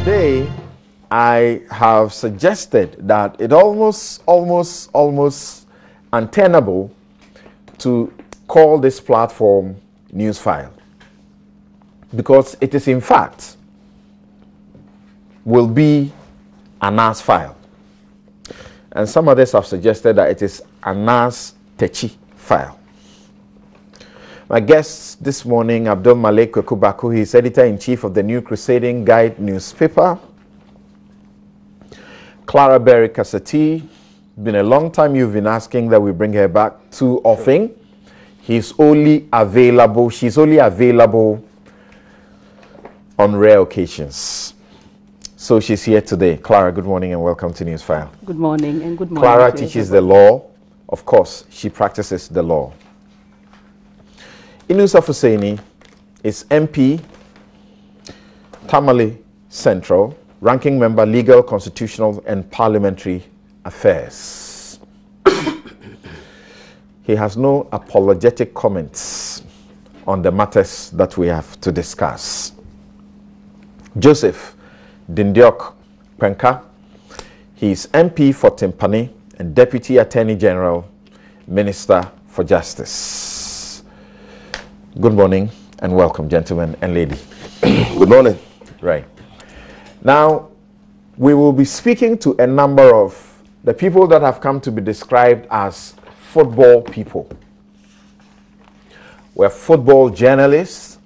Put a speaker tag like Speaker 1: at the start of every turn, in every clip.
Speaker 1: today I have suggested that it almost untenable to call this platform Newsfile, because it is in fact will be an NAS file, and some others have suggested that it is a Nyantakyi file. My guest this morning, Abdul Malik Kwekubaku, he is editor-in-chief of the New Crusading Guide newspaper. Clara Berry Kasati, been a long time you've been asking that we bring her back too often. She's only available on rare occasions. So she's here today. Clara, good morning and welcome to Newsfile.
Speaker 2: Good morning and good morning.
Speaker 1: Clara teaches the law. Of course, she practices the law. Inusa Hussaini is MP, Tamale Central, ranking member, Legal, Constitutional and Parliamentary Affairs. He has no apologetic comments on the matters that we have to discuss. Joseph Dindiok Penka, he is MP for Timpani and Deputy Attorney General, Minister for Justice. Good morning and welcome, gentlemen and lady.
Speaker 3: Good morning.
Speaker 1: Right. Now, we will be speaking to a number of the people that have come to be described as football people. We're football journalists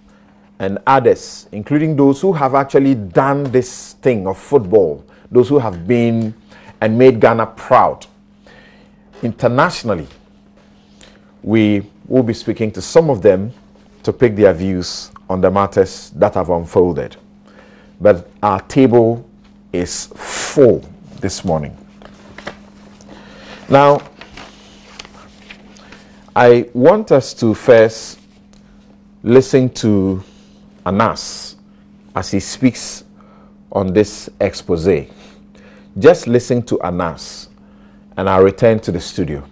Speaker 1: and others, including those who have actually done this thing of football, those who have been and made Ghana proud. Internationally, we will be speaking to some of them to pick their views on the matters that have unfolded. But our table is full this morning. Now, I want us to first listen to Anas as he speaks on this expose. Just listen to Anas and I'll return to the studio.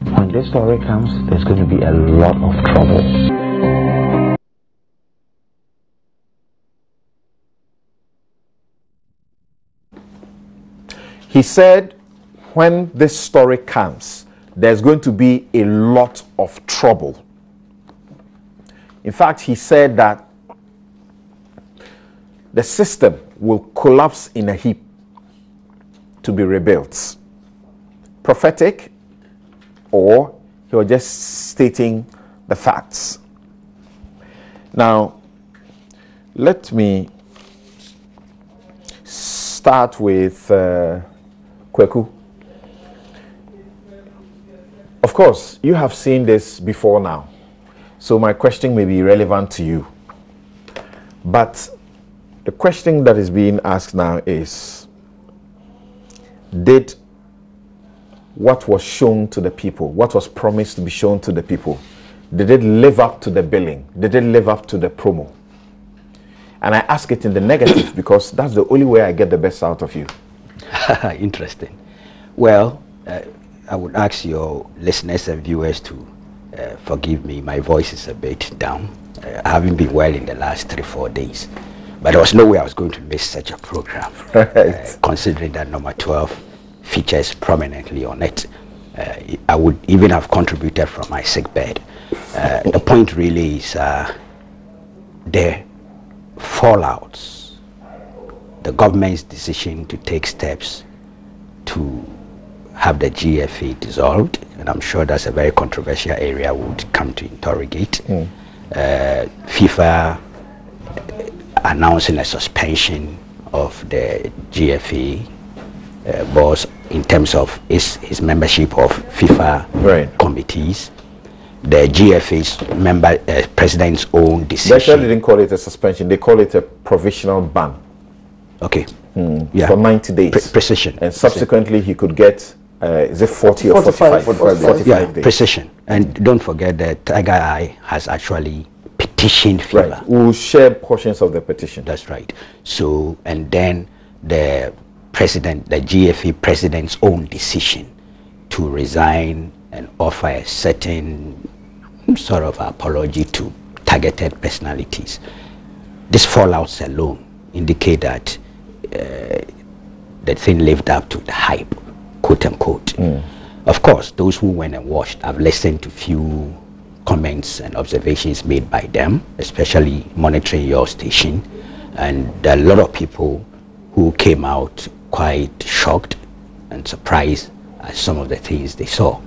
Speaker 4: When this story comes, there's going to be a lot of trouble.
Speaker 1: He said, when this story comes, there's going to be a lot of trouble. In fact, he said that the system will collapse in a heap to be rebuilt. Prophetic, or he was just stating the facts. Now, let me start with Kweku. Of course, you have seen this before now, so my question may be relevant to you. But the question that is being asked now is, did what was shown to the people, what was promised to be shown to the people, did it live up to the billing? Did it live up to the promo? And I ask it in the negative because that's the only way I get the best out of you.
Speaker 5: Interesting. Well, I would ask your listeners and viewers to forgive me. My voice is a bit down. I haven't been well in the last 3-4 days. But there was no way I was going to miss such a program, right. Considering that number 12 features prominently on it. I would even have contributed from my sick bed. The point really is the fallouts, the government's decision to take steps to have the GFA dissolved, and I'm sure that's a very controversial area we would come to interrogate. FIFA announcing a suspension of the GFA boss in terms of his membership of FIFA committees. The GFA's president's own decision.
Speaker 1: They actually didn't call it a suspension, they call it a provisional ban.
Speaker 5: Okay.
Speaker 1: Yeah. For 90 days.
Speaker 5: Precision.
Speaker 1: And subsequently he could get, is it 40 or 45? 45 days.
Speaker 5: Precision. And don't forget that Tiger Eye has actually petitioned FIFA.
Speaker 1: Right. We'll share portions of the petition.
Speaker 5: That's right. So, and then the GFA president's own decision to resign and offer a certain sort of apology to targeted personalities. These fallouts alone indicate that the thing lived up to the hype, quote unquote. Of course, those who went and watched, I've listened to few comments and observations made by them, especially monitoring your station, and there are a lot of people who came out quite shocked and surprised at some of the things they saw.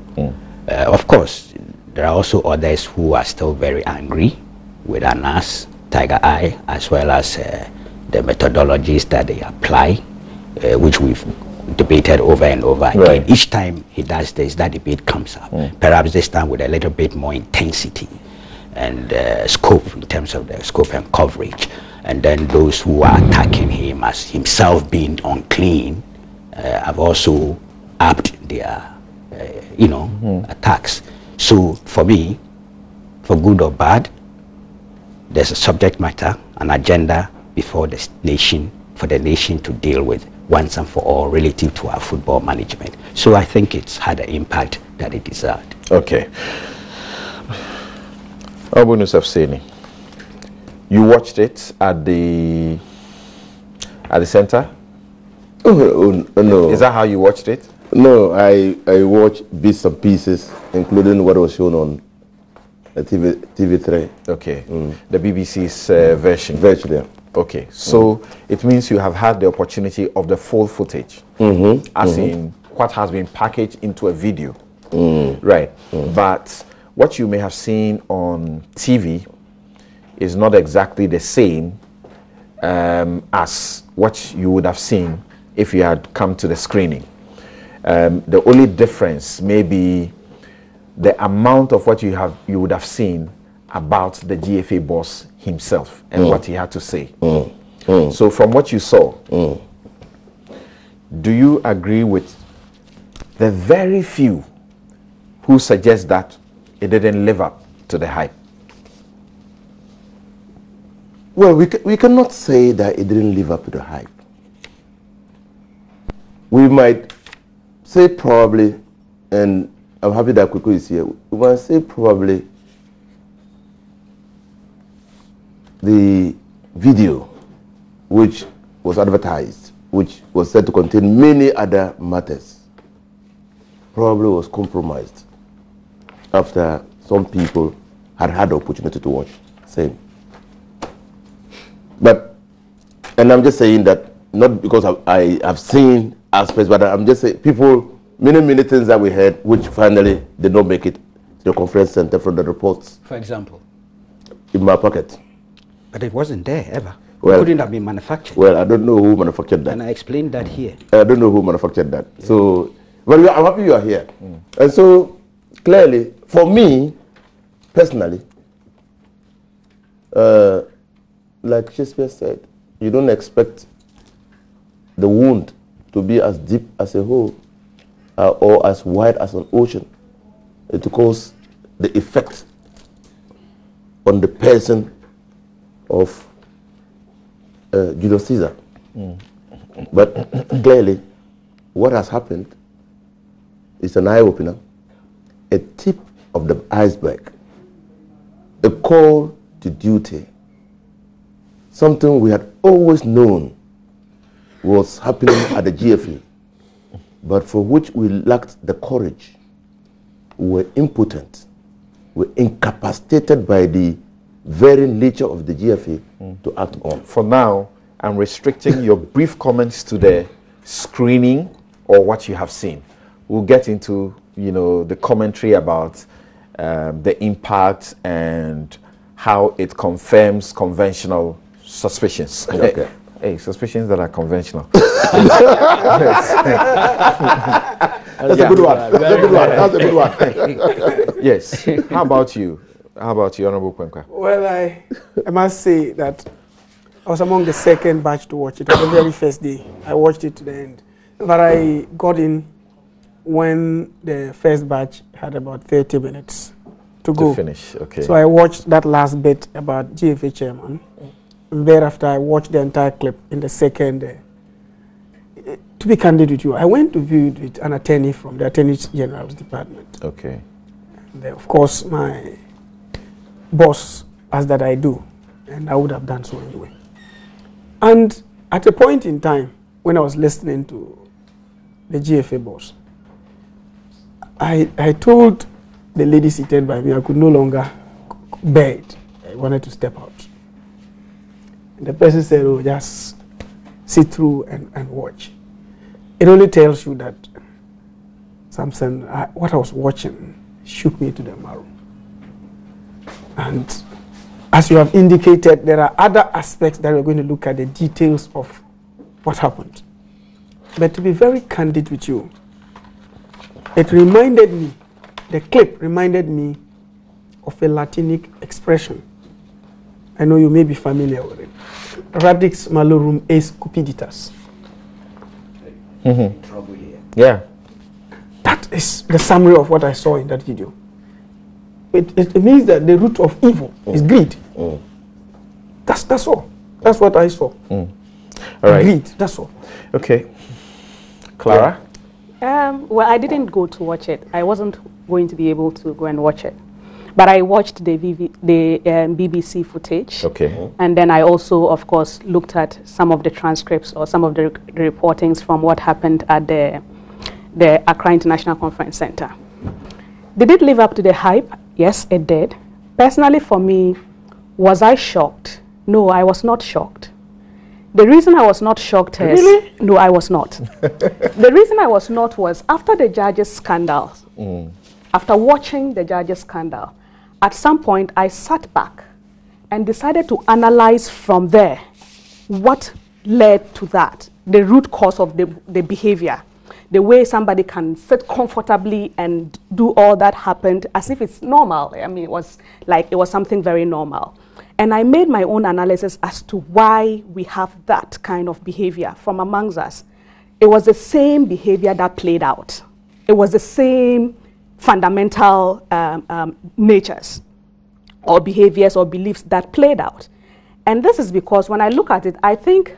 Speaker 5: Of course, there are also others who are still very angry with Anas, Tiger Eye, as well as the methodologies that they apply, which we've debated over and over again.
Speaker 1: Right.
Speaker 5: Each time he does this, that debate comes up. Perhaps this time with a little bit more intensity and scope, in terms of the scope and coverage. And then those who are attacking him as himself being unclean have also upped their attacks. So for me, for good or bad, there's a subject matter, an agenda before the nation, for the nation to deal with once and for all relative to our football management. So I think it's had an impact that it deserved.
Speaker 1: Okay. Abu Nusaf, you watched it at the center?
Speaker 2: Oh, no.
Speaker 1: Is that how you watched it?
Speaker 2: No, I watched bits and pieces, including what was shown on TV3.
Speaker 1: Okay. The BBC's version.
Speaker 2: Version, yeah.
Speaker 1: Okay. So it means you have had the opportunity of the full footage, as in what has been packaged into a video. Right. But what you may have seen on TV is not exactly the same as what you would have seen if you had come to the screening. The only difference may be the amount of what you would have seen about the GFA boss himself and what he had to say. So from what you saw, do you agree with the very few who suggest that it didn't live up to the hype?
Speaker 2: Well, we cannot say that it didn't live up to the hype. We might say probably, and I'm happy that Kuku is here, we might say probably the video which was advertised, which was said to contain many other matters, probably was compromised after some people had the opportunity to watch. Same. But, and I'm just saying that not because I have seen aspects, but I'm just saying people, many things that we heard which finally did not make it to the conference center from the reports.
Speaker 5: For example?
Speaker 2: In my pocket.
Speaker 5: But it wasn't there ever.
Speaker 2: Well,
Speaker 5: it couldn't have been manufactured.
Speaker 2: Well, I don't know who manufactured that.
Speaker 5: And I explained that here.
Speaker 2: I don't know who manufactured that. Yeah. So, but I'm happy you are here. And so, clearly, for me, personally, like Shakespeare said, you don't expect the wound to be as deep as a hole or as wide as an ocean to cause the effect on the person of Julius Caesar. But clearly, what has happened is an eye-opener, a tip of the iceberg, a call to duty, something we had always known was happening at the GFA, but for which we lacked the courage, we were impotent, we were incapacitated by the very nature of the GFA to act on.
Speaker 1: For now, I'm restricting your brief comments to the screening or what you have seen. We'll get into, the commentary about the impact and how it confirms conventional suspicions.
Speaker 2: Okay.
Speaker 1: Hey, suspicions that are conventional.
Speaker 2: That's a good one. That's a good one.
Speaker 1: Yes. How about you? How about you, Honorable Kwenkwa?
Speaker 3: Well, I must say that I was among the second batch to watch it on the very first day. I watched it to the end. But I got in when the first batch had about 30 minutes to go.
Speaker 1: To finish, okay.
Speaker 3: So I watched that last bit about GFA chairman. And thereafter, I watched the entire clip in the second. To be candid with you, I went to view it with an attorney from the Attorney General's department.
Speaker 1: Okay.
Speaker 3: And of course, my boss asked that I do, and I would have done so anyway. And at a point in time, when I was listening to the GFA boss, I told the lady seated by me I could no longer bear it. I wanted to step out. And the person said, oh, just sit through and watch. It only tells you that something, what I was watching shook me to the marrow. And as you have indicated, there are other aspects that we're going to look at, the details of what happened. But to be very candid with you, it reminded me, the clip reminded me of a Latinic expression. I know you may be familiar with it. Radix malorum es cupiditas.
Speaker 5: Trouble here.
Speaker 1: Yeah.
Speaker 3: That is the summary of what I saw in that video. It means that the root of evil is greed. That's all. That's what I saw.
Speaker 1: All right.
Speaker 3: Greed, that's all.
Speaker 1: Okay. Clara?
Speaker 6: Well, I didn't go to watch it. I wasn't going to be able to go and watch it. But I watched the BBC footage.
Speaker 1: Okay.
Speaker 6: And then I also, of course, looked at some of the transcripts or some of the reportings from what happened at the Accra International Conference Center. Did it live up to the hype? Yes, it did. Personally, for me, was I shocked? No, I was not shocked. The reason I was not shocked is...
Speaker 1: Really?
Speaker 6: No, I was not. The reason I was not was after the judges' scandal, after watching the judges' scandal, at some point I sat back and decided to analyze from there what led to that, the root cause of the behavior, the way somebody can sit comfortably and do all that happened as if it's normal. I mean, it was something very normal. And I made my own analysis as to why we have that kind of behavior from amongst us. It was the same behavior that played out. It was the same fundamental natures or behaviors or beliefs that played out. And this is because when I look at it, I think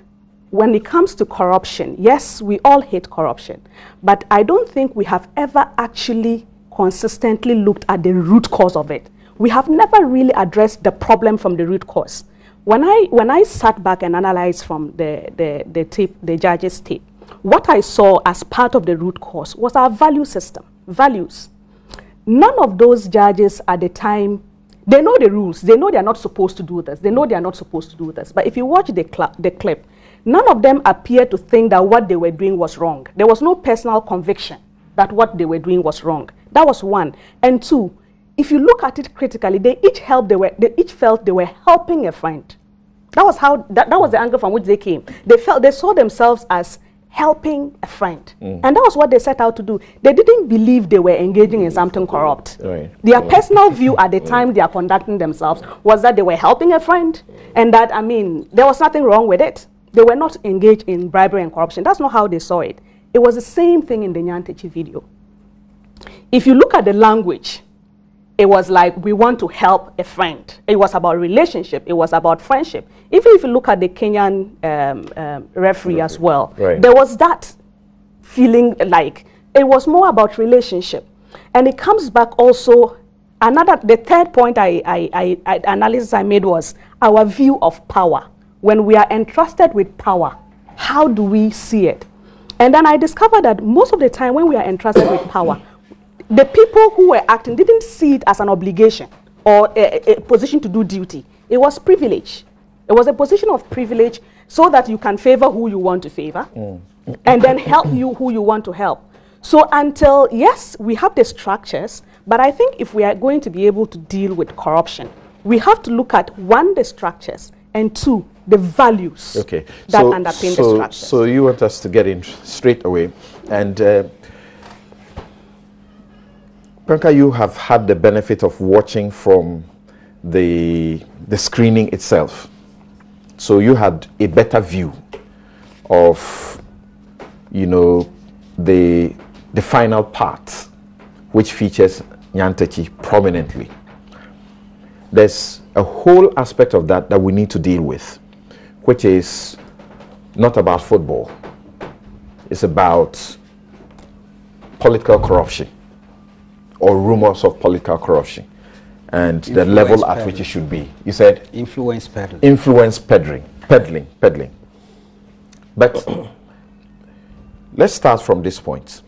Speaker 6: when it comes to corruption, yes, we all hate corruption, but I don't think we have ever actually consistently looked at the root cause of it. We have never really addressed the problem from the root cause. When I sat back and analyzed from the judge's tape, what I saw as part of the root cause was our value system, values. None of those judges at the time, they know the rules. They know they are not supposed to do this. They know they are not supposed to do this. But if you watch the clip, none of them appear to think that what they were doing was wrong. There was no personal conviction that what they were doing was wrong. That was one. And two, if you look at it critically, they each felt they were helping a friend. That was how that was the angle from which they came. They saw themselves as helping a friend. And that was what they set out to do. They didn't believe they were engaging in something corrupt.
Speaker 1: Right.
Speaker 6: Their personal view at the time they are conducting themselves was that they were helping a friend, and that, I mean, there was nothing wrong with it. They were not engaged in bribery and corruption. That's not how they saw it. It was the same thing in the Nyantakyi video. If you look at the language, it was like, we want to help a friend. It was about relationship. It was about friendship. Even if you look at the Kenyan referee as well,
Speaker 1: right,
Speaker 6: there was that feeling like it was more about relationship. And it comes back also, the third point analysis I made was our view of power. When we are entrusted with power, how do we see it? And then I discovered that most of the time when we are entrusted with power, the people who were acting didn't see it as an obligation or a position to do duty. It was privilege. It was a position of privilege so that you can favor who you want to favor and then help you who you want to help. So until, yes, we have the structures, but I think if we are going to be able to deal with corruption, we have to look at, one, the structures, and two, the values that underpin the structures.
Speaker 1: So you want us to get in straight away. And Pranka, you have had the benefit of watching from the screening itself. So you had a better view of, you know, the final part, which features Nyantakyi prominently. There's a whole aspect of that we need to deal with, which is not about football. It's about political corruption, or rumors of political corruption, and the level at which it should be. You said?
Speaker 5: Influence peddling.
Speaker 1: Influence peddling. But let's start from this point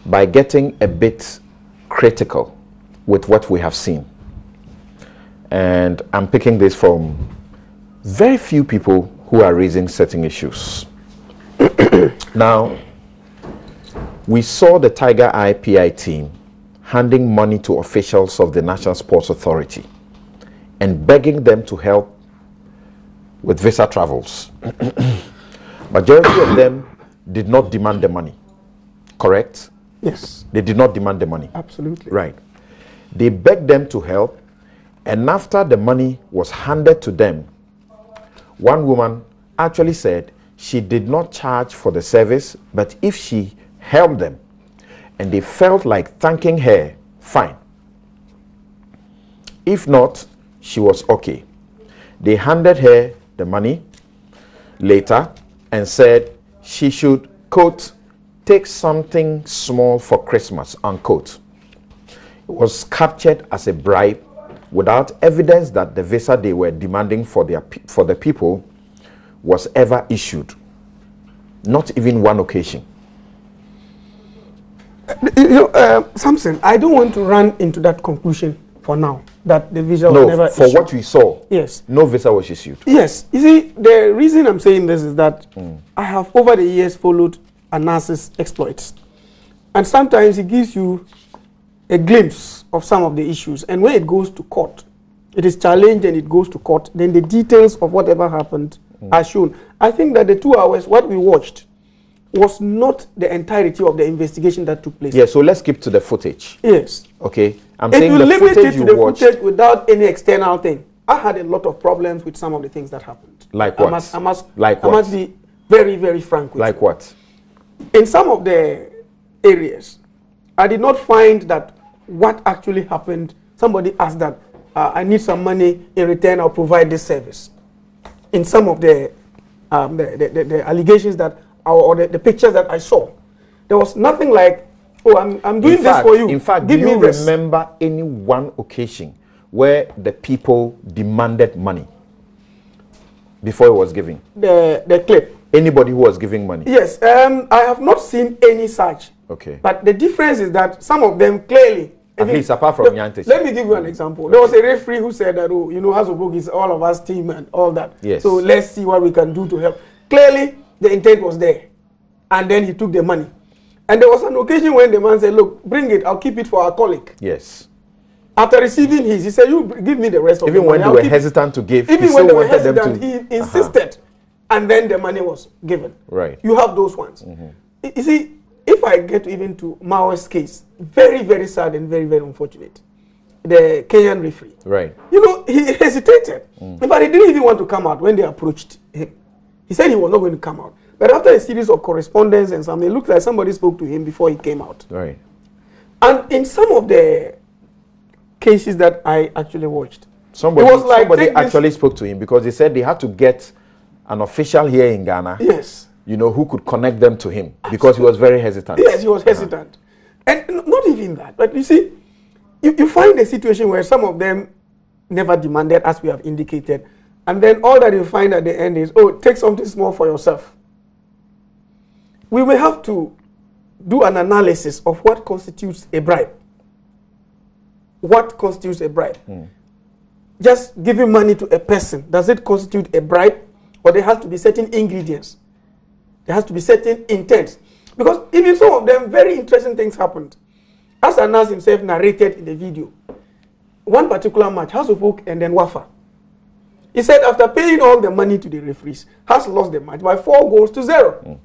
Speaker 1: by getting a bit critical with what we have seen. And I'm picking this from very few people who are raising certain issues. Now, we saw the Tiger Eye PI team handing money to officials of the National Sports Authority and begging them to help with visa travels. Majority of them did not demand the money, correct?
Speaker 3: Yes.
Speaker 1: They did not demand the money.
Speaker 3: Absolutely.
Speaker 1: Right. They begged them to help, and after the money was handed to them, one woman actually said she did not charge for the service, but if she helped them and they felt like thanking her, fine. If not, she was okay. They handed her the money later and said she should, quote, take something small for Christmas, unquote. It was captured as a bribe without evidence that the visa they were demanding for the people was ever issued. Not even one occasion.
Speaker 3: Samson, I don't want to run into that conclusion for now, that the visa was never issued.
Speaker 1: No, for what we saw,
Speaker 3: yes,
Speaker 1: no visa was issued.
Speaker 3: Yes. You see, the reason I'm saying this is that I have over the years followed Anas's exploits. And sometimes he gives you a glimpse of some of the issues. And when it goes to court, it is challenged and it goes to court, then the details of whatever happened are shown. I think that the 2 hours, what we watched, was not the entirety of the investigation that took place.
Speaker 1: Yeah, so let's skip to the footage.
Speaker 3: Yes.
Speaker 1: Okay. I'm
Speaker 3: If
Speaker 1: saying
Speaker 3: you
Speaker 1: the
Speaker 3: limit
Speaker 1: footage
Speaker 3: it to the
Speaker 1: watched,
Speaker 3: footage without any external thing, I had a lot of problems with some of the things that happened.
Speaker 1: Like what?
Speaker 3: I must
Speaker 1: Like
Speaker 3: be very, very frank with you.
Speaker 1: like what?
Speaker 3: In some of the areas, I did not find that what actually happened. Somebody asked that I need some money in return. I'll provide this service. In some of the allegations that or the pictures that I saw, there was nothing like, oh, I'm doing this for you.
Speaker 1: In fact,
Speaker 3: give
Speaker 1: do
Speaker 3: me
Speaker 1: you
Speaker 3: this.
Speaker 1: remember any one occasion where the people demanded money before it was given?
Speaker 3: The clip.
Speaker 1: Anybody who was giving money?
Speaker 3: Yes, I have not seen any such.
Speaker 1: Okay.
Speaker 3: But the difference is that some of them clearly.
Speaker 1: At least apart from Nyantakyi.
Speaker 3: Let me give you an example. There was a referee who said that, oh, Hasselhoff is all of us team and all that.
Speaker 1: Yes.
Speaker 3: So let's see what we can do to help. Clearly, the intent was there. And then he took the money. And there was an occasion when the man said, look, bring it, I'll keep it for our colleague.
Speaker 1: Yes.
Speaker 3: After receiving his, he said, you give me the rest of
Speaker 1: even
Speaker 3: the money.
Speaker 1: when they were hesitant to give,
Speaker 3: even
Speaker 1: he
Speaker 3: when
Speaker 1: still
Speaker 3: they were
Speaker 1: wanted them
Speaker 3: hesitant,
Speaker 1: to.
Speaker 3: he insisted. And then the money was given.
Speaker 1: Right.
Speaker 3: You have those ones. You see, if I get even to Mao's case, very, very sad and very, very unfortunate. The Kenyan referee.
Speaker 1: Right.
Speaker 3: He hesitated. In fact, he didn't even want to come out when they approached him. He said he was not going to come out. But after a series of correspondence and something, it looked like somebody spoke to him before he came out.
Speaker 1: Right.
Speaker 3: And in some of the cases that I actually watched,
Speaker 1: Somebody
Speaker 3: actually
Speaker 1: spoke to him because they said they had to get an official here in Ghana.
Speaker 3: Yes.
Speaker 1: Who could connect them to him because he was very hesitant.
Speaker 3: Yes, he was hesitant. And not even that. But you see, you find a situation where some of them never demanded, as we have indicated. And then all that you find at the end is, oh, take something small for yourself. We will have to do an analysis of what constitutes a bribe. What constitutes a bribe? Just giving money to a person, does it constitute a bribe? Or there has to be certain ingredients? There has to be certain intents. Because even some of them, very interesting things happened. As Anas himself narrated in the video, one particular match, Hasselhoff and then Wafa. He said after paying all the money to the referees, Has lost the match by 4-0.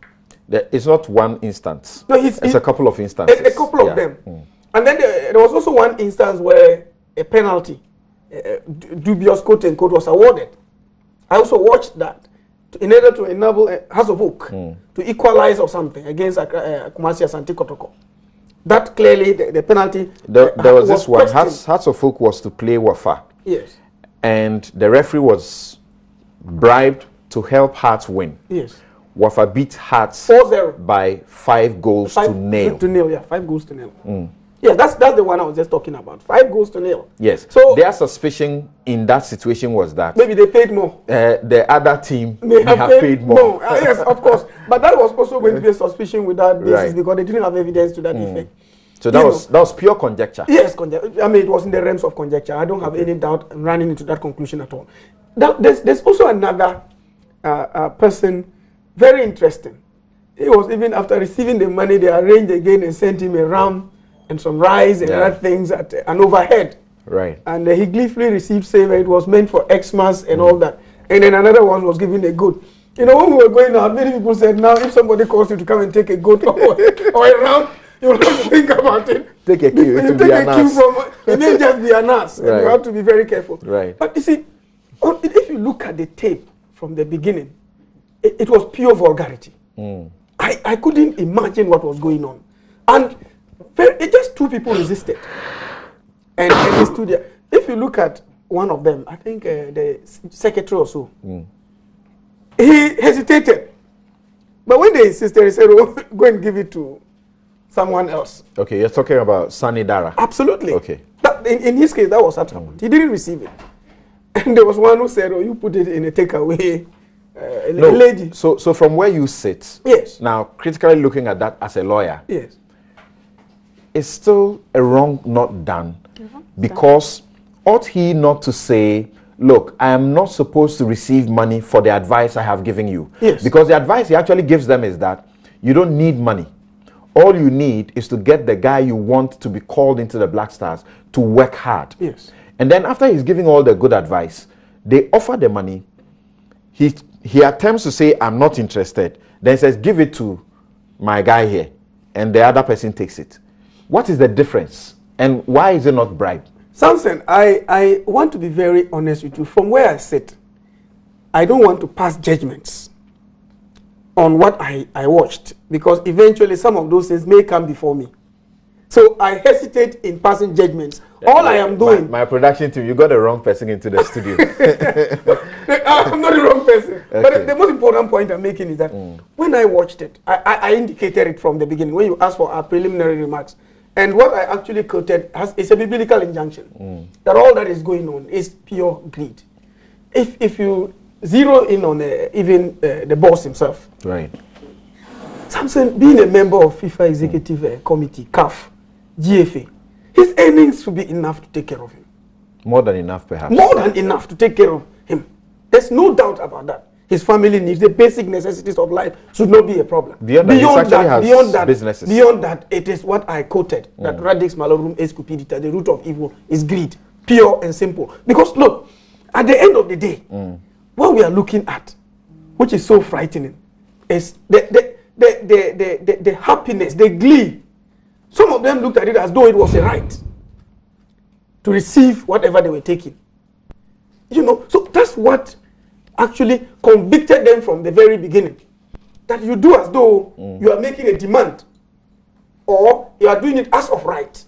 Speaker 1: It's not one instance.
Speaker 3: No,
Speaker 1: it's a couple of instances.
Speaker 3: A couple of them. And then there was also one instance where a penalty, dubious quote unquote, was awarded. I also watched that in order to enable Hasselhoff to equalize or something against Kumasi Asante Kotoko. That clearly the penalty.
Speaker 1: There was this one. Hasselhoff was to play Wafa.
Speaker 3: Yes.
Speaker 1: And the referee was bribed to help Hearts win.
Speaker 3: Yes.
Speaker 1: Wafa beat Hearts
Speaker 3: 4-0
Speaker 1: by 5 goals to nil.
Speaker 3: To nil, yeah, 5 goals to nil. Yeah, that's the one I was just talking about. 5-0.
Speaker 1: Yes.
Speaker 3: So
Speaker 1: their suspicion in that situation was that
Speaker 3: maybe they paid more.
Speaker 1: The other team
Speaker 3: may have paid
Speaker 1: more.
Speaker 3: Yes, of course. But that was also going to be a suspicion without basis,
Speaker 1: Right.
Speaker 3: because they didn't have evidence to that effect.
Speaker 1: So that was pure conjecture.
Speaker 3: Yes, I mean, it was in the realms of conjecture. I don't have any doubt running into that conclusion at all. There's also another person, very interesting. He was, even after receiving the money, they arranged again and sent him a ram and some rice and other things at an overhead.
Speaker 1: Right.
Speaker 3: And he gleefully received savor. It was meant for Xmas and all that. And then another one was given a goat. You know, when we were going out, many people said, now if somebody calls you to come and take a goat or a ram, you have to think about it.
Speaker 1: Take a cue.
Speaker 3: You take a cue from, it may just be an ass.
Speaker 1: Right.
Speaker 3: And you have to be very careful.
Speaker 1: Right.
Speaker 3: But you see, if you look at the tape from the beginning, it was pure vulgarity. I couldn't imagine what was going on. And just two people resisted. And they stood there. If you look at one of them, I think the secretary or so, he hesitated. But when they insisted, he said, oh, go and give it to someone else.
Speaker 1: Okay, you're talking about Sani Dara.
Speaker 3: Absolutely.
Speaker 1: Okay.
Speaker 3: In his case, that was what happened. He didn't receive it. And there was one who said, oh, you put it in a takeaway. A lady.
Speaker 1: So from where you sit,
Speaker 3: yes.
Speaker 1: Now critically looking at that as a lawyer,
Speaker 3: yes,
Speaker 1: it's still a wrong not done, because ought he not to say, look, I am not supposed to receive money for the advice I have given you?
Speaker 3: Yes.
Speaker 1: Because the advice he actually gives them is that you don't need money. All you need is to get the guy you want to be called into the Black Stars to work hard.
Speaker 3: Yes.
Speaker 1: And then after he's giving all the good advice, they offer the money. He attempts to say, I'm not interested. Then says, give it to my guy here. And the other person takes it. What is the difference? And why is it not bribe?
Speaker 3: Samson, I want to be very honest with you. From where I sit, I don't want to pass judgments on what I watched, because eventually some of those things may come before me. So I hesitate in passing judgments. All I am doing...
Speaker 1: My production team, you got the wrong person into the studio.
Speaker 3: I'm not the wrong person.
Speaker 1: Okay.
Speaker 3: But the most important point I'm making is that when I watched it, I indicated it from the beginning, when you asked for our preliminary remarks. And what I actually quoted is a biblical injunction, that all that is going on is pure greed. If you zero in on even the boss himself.
Speaker 1: Right.
Speaker 3: Samson, being a member of FIFA Executive Committee, CAF, GFA, his earnings should be enough to take care of him.
Speaker 1: More than enough, perhaps.
Speaker 3: More than enough to take care of him. There's no doubt about that. His family needs, the basic necessities of life should not be a problem. Beyond that, it is what I quoted, that radix malorum est cupidita, the root of evil is greed, pure and simple. Because look, at the end of the day, what we are looking at, which is so frightening, is the happiness, the glee. Some of them looked at it as though it was a right to receive whatever they were taking. You know, so that's what actually convicted them from the very beginning. That you do as though you are making a demand, or you are doing it as of right.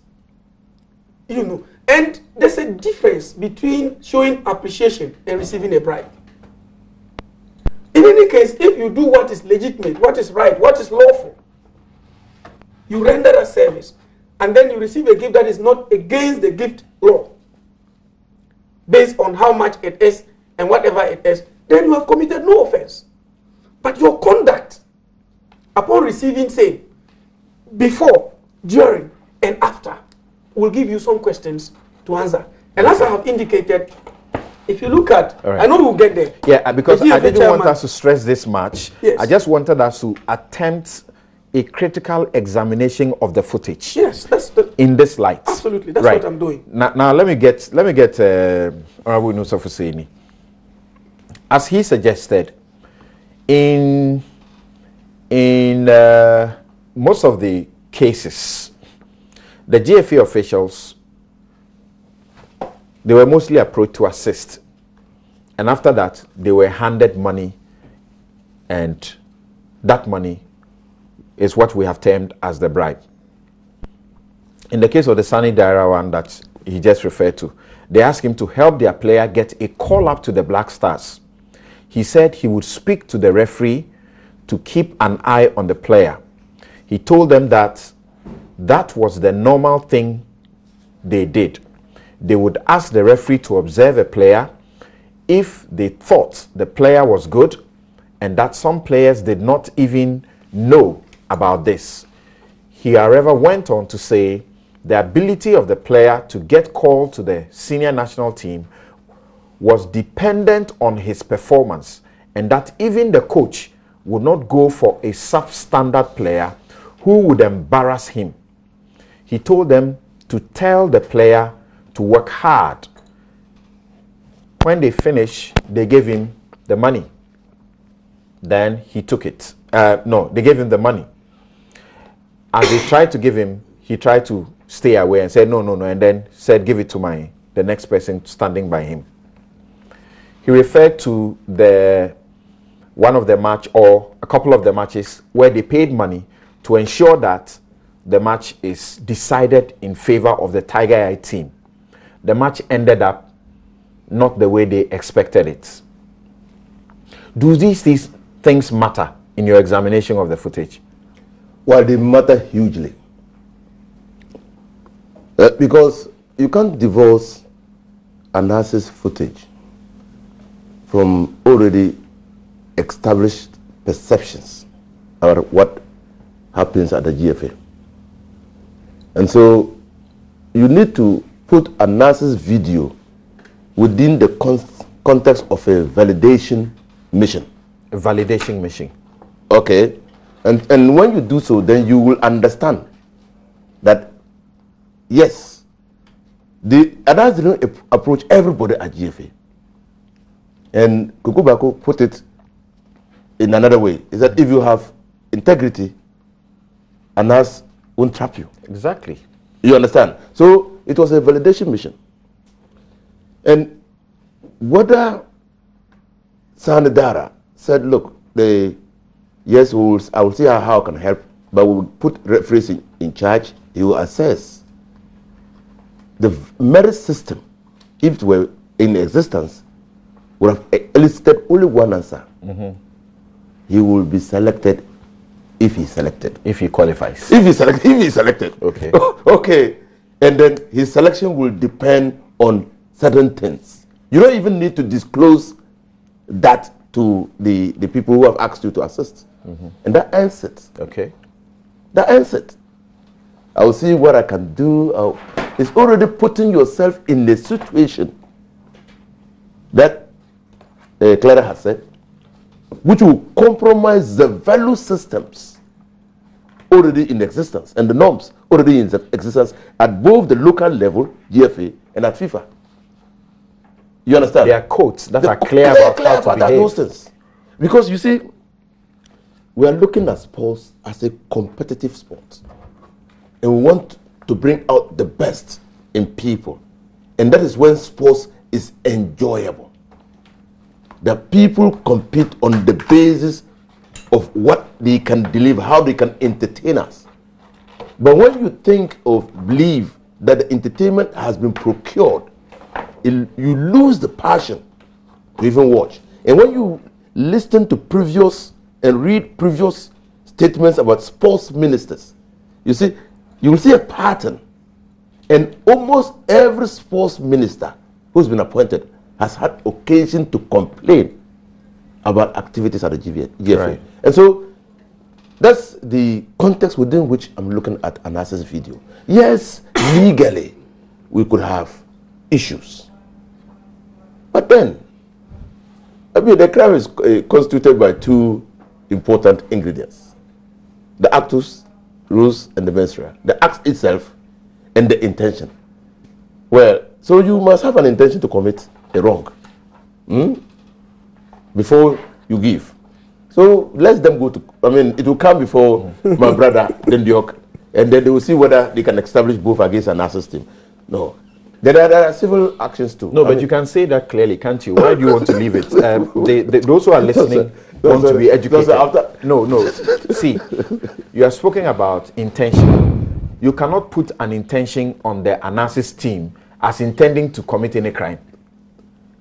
Speaker 3: You know, and there's a difference between showing appreciation and receiving a bribe. In any case, if you do what is legitimate, what is right, what is lawful, you render a service, and then you receive a gift that is not against the gift law, based on how much it is and whatever it is, then you have committed no offense. But your conduct upon receiving same, before, during, and after, will give you some questions to answer. And as I have indicated, if you look at, right. I know we'll get there.
Speaker 1: Yeah, because I didn't want us to stress this much.
Speaker 3: Yes.
Speaker 1: I just wanted us to attempt a critical examination of the footage.
Speaker 3: Yes, that's
Speaker 1: in this light.
Speaker 3: Absolutely, that's
Speaker 1: right.
Speaker 3: what I'm doing.
Speaker 1: Now let me get Honorable Nusafuseni. As he suggested, in most of the cases, the GFA officials, they were mostly approached to assist, and after that they were handed money, and that money is what we have termed as the bribe. In the case of the Sani Daira one that he just referred to, they asked him to help their player get a call up to the Black Stars. He said he would speak to the referee to keep an eye on the player. He told them that that was the normal thing they did. They would ask the referee to observe a player if they thought the player was good, and that some players did not even know about this. He, however, went on to say the ability of the player to get called to the senior national team was dependent on his performance, and that even the coach would not go for a substandard player who would embarrass him. He told them to tell the player to work hard. When they finished, they gave him the money. Then he took it. No, they gave him the money. As they tried to give him, he tried to stay away and said, no, and then said, give it to the next person standing by him. He referred to one of the match or a couple of the matches where they paid money to ensure that the match is decided in favor of the Tiger Eye team. The match ended up not the way they expected it. Do these things matter in your examination of the footage?
Speaker 2: Well, they matter hugely. Because you can't divorce analysis footage from already established perceptions about what happens at the GFA. And so you need to put analysis video within the context of a validation mission.
Speaker 1: A validation mission.
Speaker 2: Okay. And when you do so, then you will understand that, yes, the analysis didn't approach everybody at GFA. And Kukubako put it in another way, is that if you have integrity, analysis won't trap you.
Speaker 1: Exactly.
Speaker 2: You understand? So it was a validation mission. And whether Sanadara said, look, yes, I will see how I can help, but we will put referees in charge. He will assess. The merit system, if it were in existence, would have elicited only one answer. He will be selected if he's selected.
Speaker 1: If he qualifies.
Speaker 2: If he's selected.
Speaker 1: Okay.
Speaker 2: Okay. And then his selection will depend on certain things. You don't even need to disclose that to the people who have asked you to assist. And that ends it.
Speaker 1: Okay.
Speaker 2: That ends it. I will see what I can do. It's already putting yourself in a situation that Clara has said, which will compromise the value systems already in existence and the norms already in existence at both the local level, GFA, and at FIFA. You understand?
Speaker 1: There are codes that are clear about how to behave.
Speaker 2: Those things. Because you see, we are looking at sports as a competitive sport. And we want to bring out the best in people. And that is when sports is enjoyable. The people compete on the basis of what they can deliver, how they can entertain us. But when you believe that the entertainment has been procured, you lose the passion to even watch. And when you listen to previous and read previous statements about sports ministers, you will see a pattern. And almost every sports minister who's been appointed has had occasion to complain about activities at the GFA.
Speaker 1: Right.
Speaker 2: And so that's the context within which I'm looking at analysis video. Yes, legally, we could have issues. But then, the crime is constituted by two important ingredients. The actus, rules, and the mens rea. The act itself and the intention. Well, so you must have an intention to commit a wrong before you give. So let them go to, it will come before my brother, then Diok, and then they will see whether they can establish both against an access team. No. There are civil actions too.
Speaker 1: No, but you can say that clearly, can't you? Why do you want to leave it? Those who are listening want to be educated. No. See, you are speaking about intention. You cannot put an intention on the analysis team as intending to commit any crime.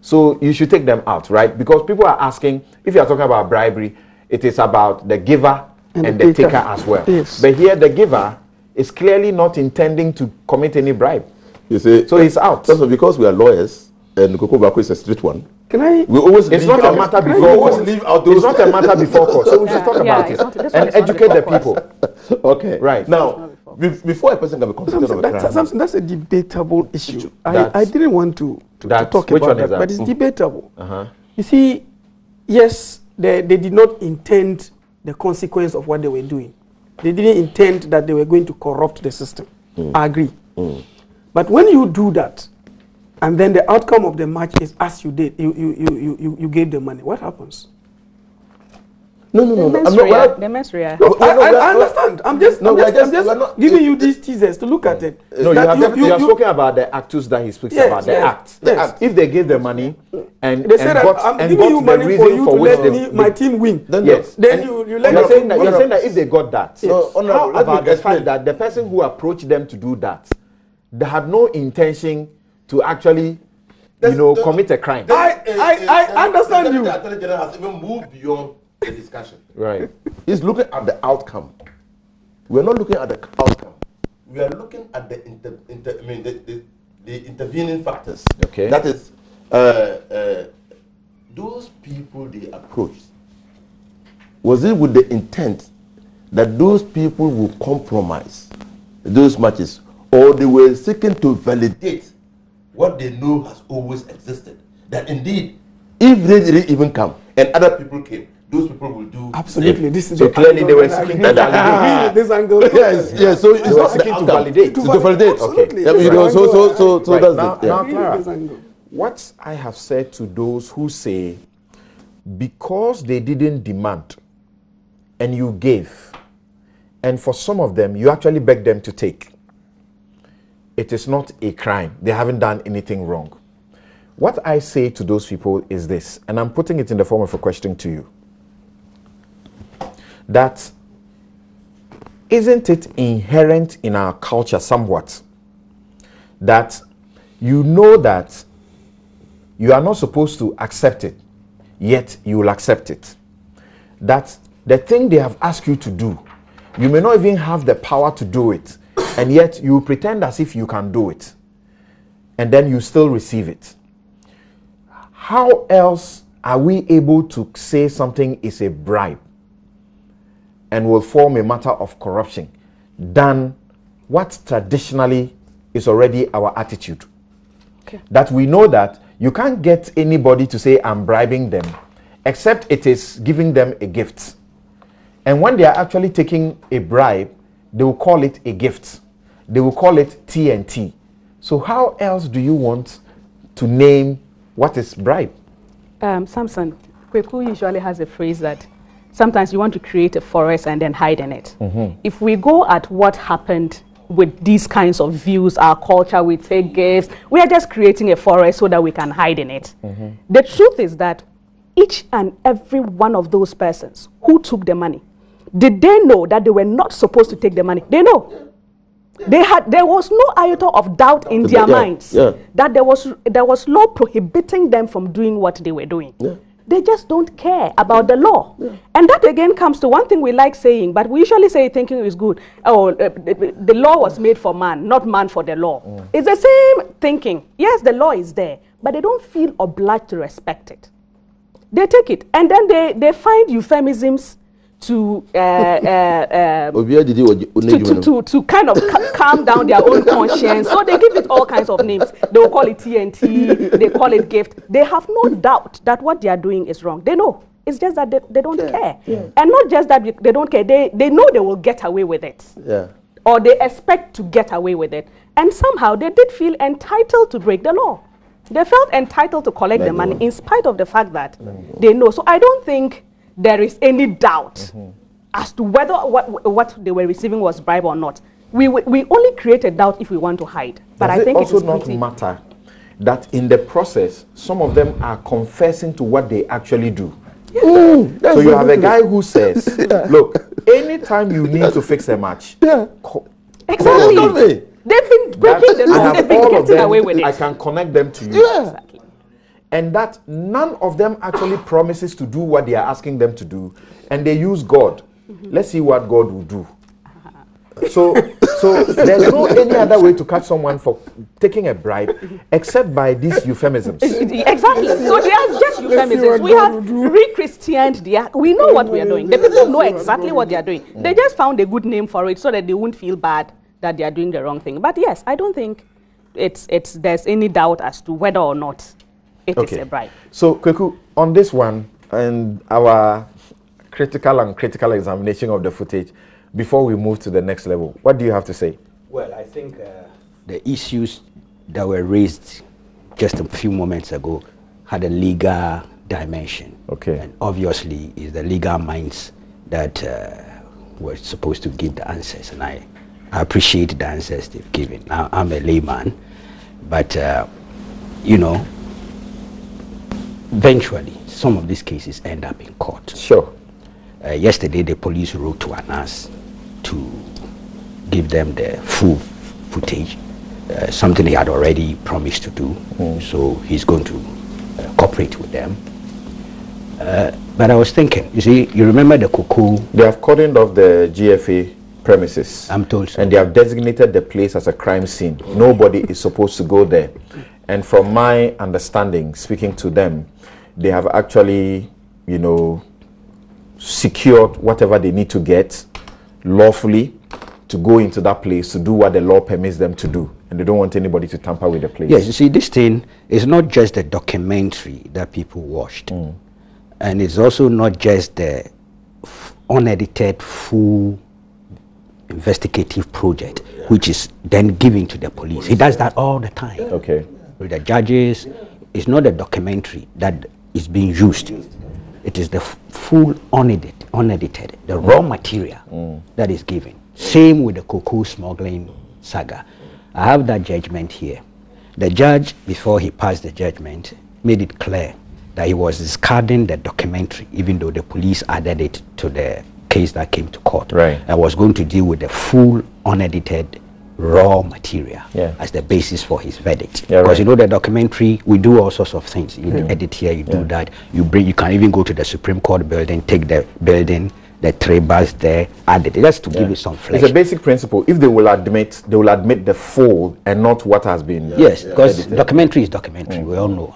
Speaker 1: So you should take them out, right? Because people are asking, if you are talking about bribery, it is about the giver and the taker as well.
Speaker 3: Yes.
Speaker 1: But here the giver is clearly not intending to commit any bribe.
Speaker 2: You see,
Speaker 1: so he's out.
Speaker 2: Also, because we are lawyers, and Koko Bako is a street one.
Speaker 3: Can I?
Speaker 2: We always
Speaker 1: it's not a matter before court. It's not a matter before court. So we should talk about it and educate the people.
Speaker 2: Okay.
Speaker 1: Right.
Speaker 2: Now, before a person can be convicted of a crime.
Speaker 3: That's a debatable issue. I didn't want to talk about that, but it's debatable. You see, yes, they did not intend the consequence of what they were doing. They didn't intend that they were going to corrupt the system. I agree. But when you do that, and then the outcome of the match is as you did, you gave the money, what happens?
Speaker 6: No. The mens rea.
Speaker 3: I understand. I'm just giving you these teasers to look at it.
Speaker 1: No, you are talking about the actus that he speaks about, the act.
Speaker 3: Yes.
Speaker 1: If they gave the money and
Speaker 3: they said I'm giving you money for you to let my team win.
Speaker 1: Yes.
Speaker 3: Then you let
Speaker 1: you're saying that if they got that,
Speaker 2: how
Speaker 1: about the fact that the person who approached them to do that, they had no intention to actually, commit a crime.
Speaker 3: I understand you.
Speaker 2: The Attorney General has even moved beyond the discussion.
Speaker 1: Right.
Speaker 2: He's looking at the outcome. We're not looking at the outcome. We are looking at the intervening factors.
Speaker 1: Okay.
Speaker 2: That is, those people they approached. Was it with the intent that those people will compromise those matches, or they were seeking to validate what they know has always existed? That indeed, if they didn't even come and other people came, those people will do
Speaker 3: absolutely. This is
Speaker 1: so clearly they were seeking to validate
Speaker 3: this angle.
Speaker 2: Yes. So it's not
Speaker 1: seeking to validate.
Speaker 2: To validate.
Speaker 3: Absolutely.
Speaker 2: Okay. So that's
Speaker 1: now,
Speaker 2: it.
Speaker 1: Now, Clara, what I have said to those who say, because they didn't demand and you gave, and for some of them you actually begged them to take, it is not a crime. They haven't done anything wrong. What I say to those people is this, and I'm putting it in the form of a question to you. That isn't it inherent in our culture somewhat that you know that you are not supposed to accept it, yet you will accept it? That the thing they have asked you to do, you may not even have the power to do it, and yet you pretend as if you can do it, and then you still receive it. How else are we able to say something is a bribe and will form a matter of corruption than what traditionally is already our attitude?
Speaker 6: Okay.
Speaker 1: That we know that you can't get anybody to say I'm bribing them except it is giving them a gift. And when they are actually taking a bribe, they will call it a gift. They will call it TNT. So how else do you want to name what is bribe?
Speaker 6: Samson, Kweku usually has a phrase that sometimes you want to create a forest and then hide in it. If we go at what happened with these kinds of views, our culture, we take gifts, we are just creating a forest so that we can hide in it. The truth is that each and every one of those persons who took the money, did they know that they were not supposed to take the money? They know. There was no iota of doubt in their minds that there was law prohibiting them from doing what they were doing. They just don't care about the law. And that again comes to one thing we like saying, but we usually say thinking is good. Oh, the law was made for man, not man for the law. It's the same thinking. Yes, the law is there, but they don't feel obliged to respect it. They take it, and then they find euphemisms to kind of calm down their own conscience. So they give it all kinds of names. They will call it TNT, they call it gift. They have no doubt that what they are doing is wrong. They know. It's just that they don't care. And not just that they don't care, they know they will get away with it. Or they expect to get away with it. And somehow they did feel entitled to break the law. They felt entitled to collect the money in spite of the fact that they know. So I don't think there is any doubt as to whether what they were receiving was bribe or not. We only create a doubt if we want to hide. But I think
Speaker 1: it also not matter that in the process, some of them are confessing to what they actually do. So you have a guy who says, look, anytime you need to fix a match,
Speaker 6: exactly. They've been breaking the law. They've been getting away with it.
Speaker 1: I can connect them to you.
Speaker 6: Exactly.
Speaker 1: And that none of them actually promises to do what they are asking them to do, and they use God. Let's see what God will do. So So there's no any other way to catch someone for taking a bribe except by these euphemisms.
Speaker 6: Exactly. So they are just euphemisms. We have re-Christianed the act. We know what we are doing. The people know exactly what they are doing. They just found a good name for it so that they won't feel bad that they are doing the wrong thing. But yes, I don't think there's any doubt as to whether or not it is a bribe. So
Speaker 1: Kweku, on this one and our critical examination of the footage, before we move to the next level, what do you have to say?
Speaker 5: Well, I think the issues that were raised just a few moments ago had a legal dimension.
Speaker 1: Okay.
Speaker 5: And obviously, it's the legal minds that were supposed to give the answers. And I appreciate the answers they've given. I'm a layman, but, you know, eventually, some of these cases end up in court.
Speaker 1: Sure.
Speaker 5: Yesterday, the police wrote to Anas to give them the full footage, something he had already promised to do. So he's going to cooperate with them. But I was thinking, you see, you remember the cuckoo?
Speaker 1: They have cordoned off the GFA premises.
Speaker 5: I'm told so.
Speaker 1: And they have designated the place as a crime scene. Nobody is supposed to go there. And from my understanding, speaking to them, they have actually, you know, secured whatever they need to get lawfully to go into that place to do what the law permits them to do. And they don't want anybody to tamper with the place.
Speaker 5: Yes, you see, this thing is not just the documentary that people watched. And it's also not just the unedited full investigative project, which is then given to the police. He does that all the time.
Speaker 1: Okay.
Speaker 5: With the judges, it's not the documentary that is being used. It is the full unedited, the raw material that is given. Same with the cocoa smuggling saga. I have that judgment here. The judge, before he passed the judgment, made it clear that he was discarding the documentary, even though the police added it to the case that came to court.
Speaker 1: Right.
Speaker 5: And was going to deal with the full unedited raw material as the basis for his verdict. Because you know, the documentary, we do all sorts of things. You edit here, you do that. You can even go to the Supreme Court building, take the building, the tray bars there, add it, just to give it some flesh.
Speaker 1: It's a basic principle. If they will admit the full and not what has been
Speaker 5: yes, because documentary is documentary. We all know,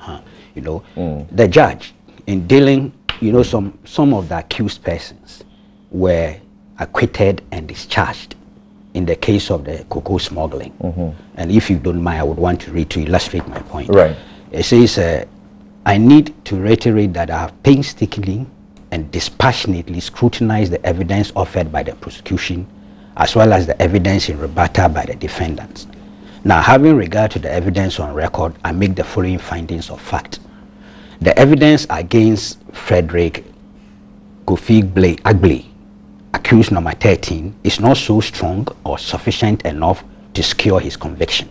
Speaker 5: you know. The judge, in dealing, you know, some of the accused persons were acquitted and discharged in the case of the cocoa smuggling. And if you don't mind, I would want to read to illustrate my point.
Speaker 1: Right.
Speaker 5: It says, I need to reiterate that I have painstakingly and dispassionately scrutinized the evidence offered by the prosecution, as well as the evidence in rebuttal by the defendants. Now, having regard to the evidence on record, I make the following findings of fact. The evidence against Frederick Akufo-Addo, accused number 13, is not so strong or sufficient enough to secure his conviction.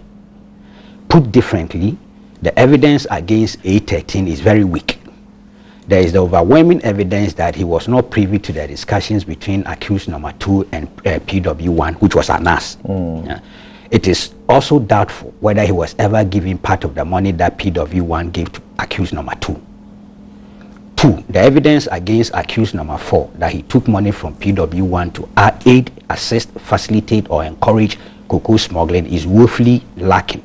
Speaker 5: Put differently, the evidence against A13 is very weak. There is the overwhelming evidence that he was not privy to the discussions between accused number 2 and PW1, which was Anas. It is also doubtful whether he was ever given part of the money that PW1 gave to accused number 2. 2, the evidence against accused number 4 that he took money from PW1 to aid, assist, facilitate, or encourage cocoa smuggling is woefully lacking.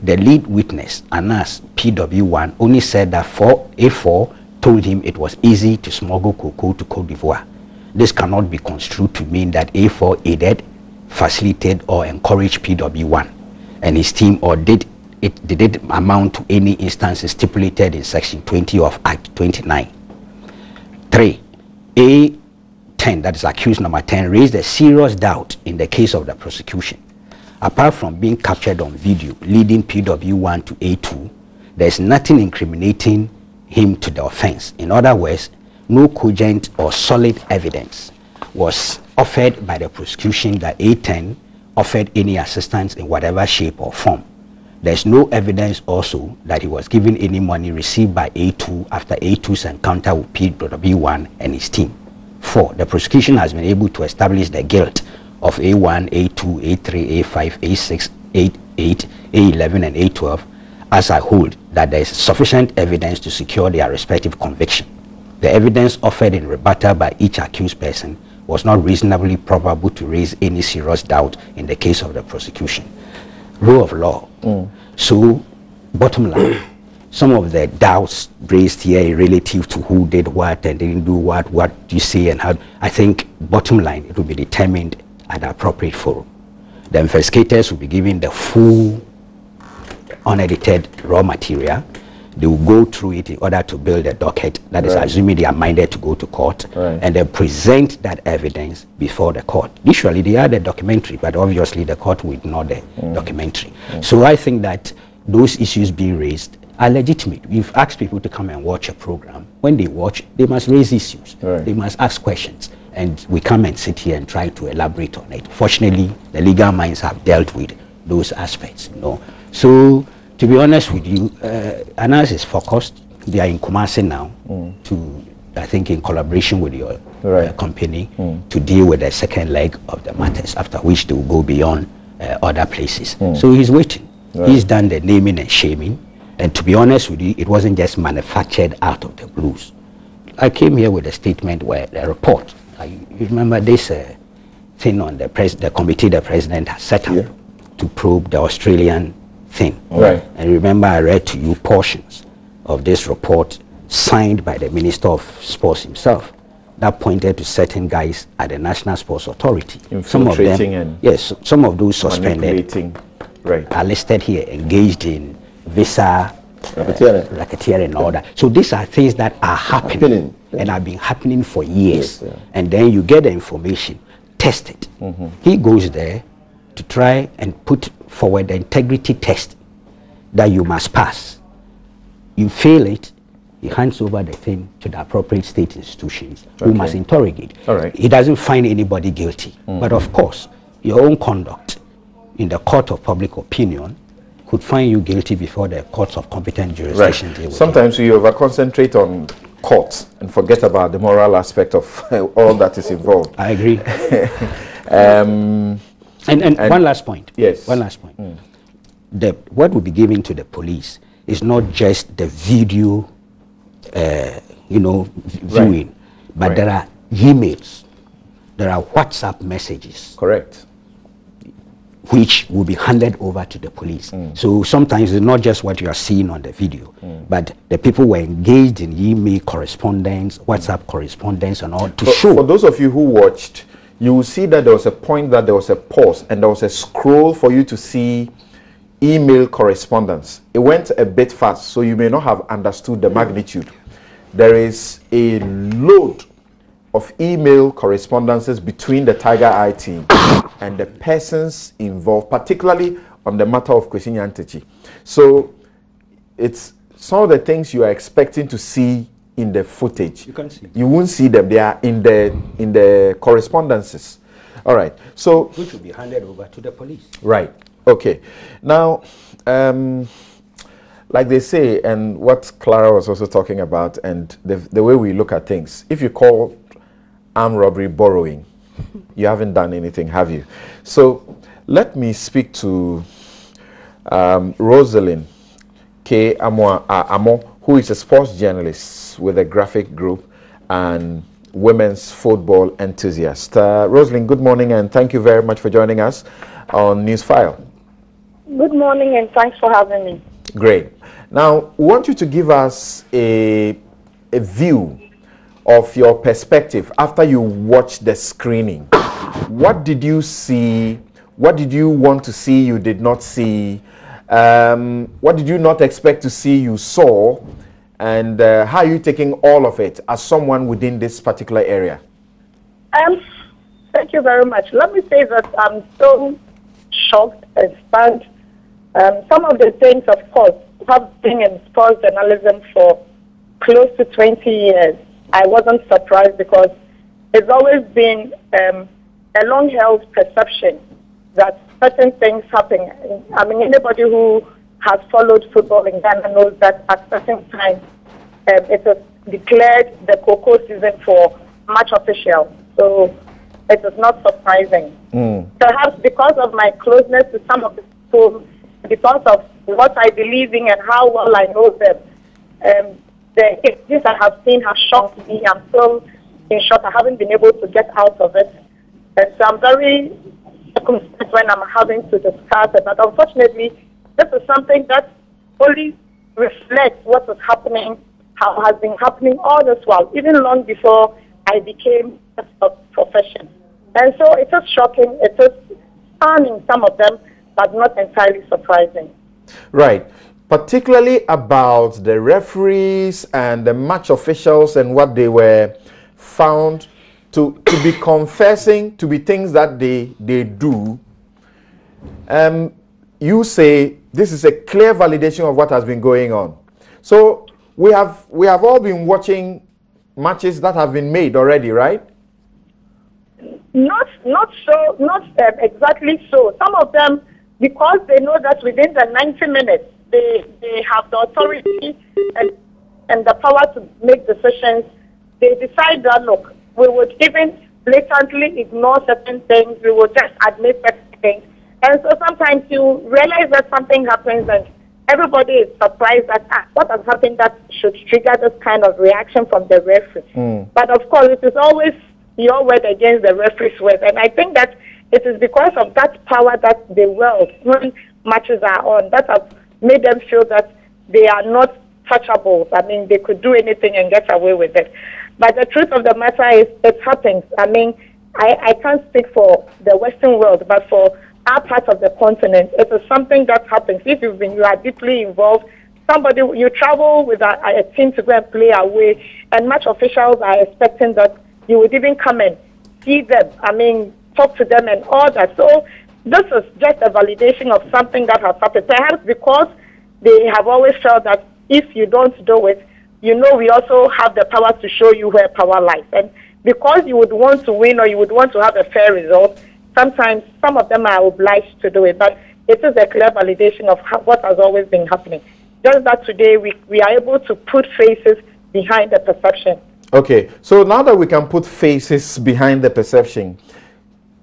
Speaker 5: The lead witness, Anas, PW1, only said that A4 told him it was easy to smuggle cocoa to Cote d'Ivoire. This cannot be construed to mean that A4 aided, facilitated, or encouraged PW1 and his team, or did it amount to any instances stipulated in section 20 of Act 29. 3, A10, that is accused number 10, raised a serious doubt in the case of the prosecution. Apart from being captured on video leading PW1 to A2, there is nothing incriminating him to the offense. In other words, no cogent or solid evidence was offered by the prosecution that A10 offered any assistance in whatever shape or form. There's no evidence also that he was given any money received by A2 after A2's encounter with PW1 and his team. 4, the prosecution has been able to establish the guilt of A1, A2, A3, A5, A6, A8, A11, and A12 as I hold that there is sufficient evidence to secure their respective conviction. The evidence offered in rebuttal by each accused person was not reasonably probable to raise any serious doubt in the case of the prosecution. Rule of law. So, bottom line, some of the doubts raised here relative to who did what and didn't do what you say and how, I think, bottom line, it will be determined at the appropriate forum. The investigators will be given the full, unedited raw material. They will go through it in order to build a docket, that is assuming they are minded to go to court, and then present that evidence before the court. Usually they are the documentary, but obviously the court will ignore the documentary. So I think that those issues being raised are legitimate. We've asked people to come and watch a program. When they watch, they must raise issues. They must ask questions. And we come and sit here and try to elaborate on it. Fortunately, the legal minds have dealt with those aspects. So, to be honest with you, Anas is focused. They are in Kumasi now, to, I think, in collaboration with your company, to deal with the second leg of the matters, after which they will go beyond other places. So he's waiting. He's done the naming and shaming. And to be honest with you, it wasn't just manufactured out of the blues. I came here with a statement where the report, you remember this thing on the committee the president has set up to probe the Australian thing. And remember, I read to you portions of this report signed by the Minister of Sports himself that pointed to certain guys at the National Sports Authority. Some of them, yes, some of those suspended are listed here, engaged in visa racketeering and all that. So these are things that are happening and have been happening for years. And then you get the information, test it. He goes there to try and put forward the integrity test that you must pass. You fail it, he hands over the thing to the appropriate state institutions who must interrogate. He doesn't find anybody guilty. But of course, your own conduct in the court of public opinion could find you guilty before the courts of competent jurisdiction.
Speaker 1: Sometimes we over-concentrate on courts and forget about the moral aspect of all that is involved.
Speaker 5: I agree. And one last point.
Speaker 1: Yes.
Speaker 5: One last point. What will be given to the police is not just the video, viewing, but there are emails, there are WhatsApp messages.
Speaker 1: Correct.
Speaker 5: Which will be handed over to the police. So sometimes it's not just what you are seeing on the video, but the people were engaged in email correspondence, WhatsApp correspondence, and all to show.
Speaker 1: For those of you who watched, you will see that there was a point that there was a pause and there was a scroll for you to see email correspondence. It went a bit fast, so you may not have understood the magnitude. There is a load of email correspondences between the Tiger Eye team and the persons involved, particularly on the matter of Nyantakyi. So it's some of the things you are expecting to see in the footage.
Speaker 5: You can't see.
Speaker 1: You won't see them. They are in the correspondences. All right. So
Speaker 5: which will be handed over to the police.
Speaker 1: Right. Okay. Now, like they say, and what Clara was also talking about, and the way we look at things, if you call armed robbery borrowing, you haven't done anything, have you? So let me speak to Rosalind K. Amo, who is a sports journalist with a graphic group and women's football enthusiast. Rosalind, good morning, and thank you very much for joining us on Newsfile.
Speaker 7: Good morning, and thanks for having me.
Speaker 1: Great. Now, we want you to give us a view of your perspective after you watched the screening. What did you see? What did you want to see you did not see? What did you not expect to see you saw? And how are you taking all of it as someone within this particular area?
Speaker 7: Thank you very much. Let me say that I'm so shocked and stunned. Some of the things, of course, have been in sports journalism for close to 20 years. I wasn't surprised because it's always been a long-held perception that certain things happen. I mean, anybody who has followed football in Ghana knows that at certain times it is declared the cocoa season for match officials. So it is not surprising. Perhaps because of my closeness to some of the people, because of what I believe in and how well I know them, the cases I have seen have shocked me. I'm still, in short, I haven't been able to get out of it. And so I'm very circumspect when I'm having to discuss it. But unfortunately, this is something that only reflects what is happening, how has been happening all this while, even long before I became a profession. And so it is shocking, it is stunning, some of them, but not entirely surprising.
Speaker 1: Right. Particularly about the referees and the match officials and what they were found to be confessing to be things that they do. You say this is a clear validation of what has been going on. So we have all been watching matches that have been made already, right?
Speaker 7: Not exactly so. Some of them, because they know that within the 90 minutes, they have the authority and the power to make decisions. They decide that, look, we would even blatantly ignore certain things. We would just admit certain things. And so sometimes you realize that something happens and everybody is surprised that what has happened that should trigger this kind of reaction from the referee. But of course, it is always your word against the referee's word. And I think that it is because of that power that they wield when matches are on that have made them feel that they are not touchable. I mean, they could do anything and get away with it. But the truth of the matter is, it happens. I mean, I can't speak for the Western world, but for our part of the continent, it is something that happens. If you are deeply involved, you travel with a team to go and play away, and match officials are expecting that you would even come and see them. I mean, talk to them and all that. So this is just a validation of something that has happened. Perhaps because they have always felt that if you don't do it, you know, we also have the power to show you where power lies. And because you would want to win or you would want to have a fair result, sometimes some of them are obliged to do it. But it is a clear validation of what has always been happening. Just that today we are able to put faces behind the perception.
Speaker 1: Okay, so now that we can put faces behind the perception,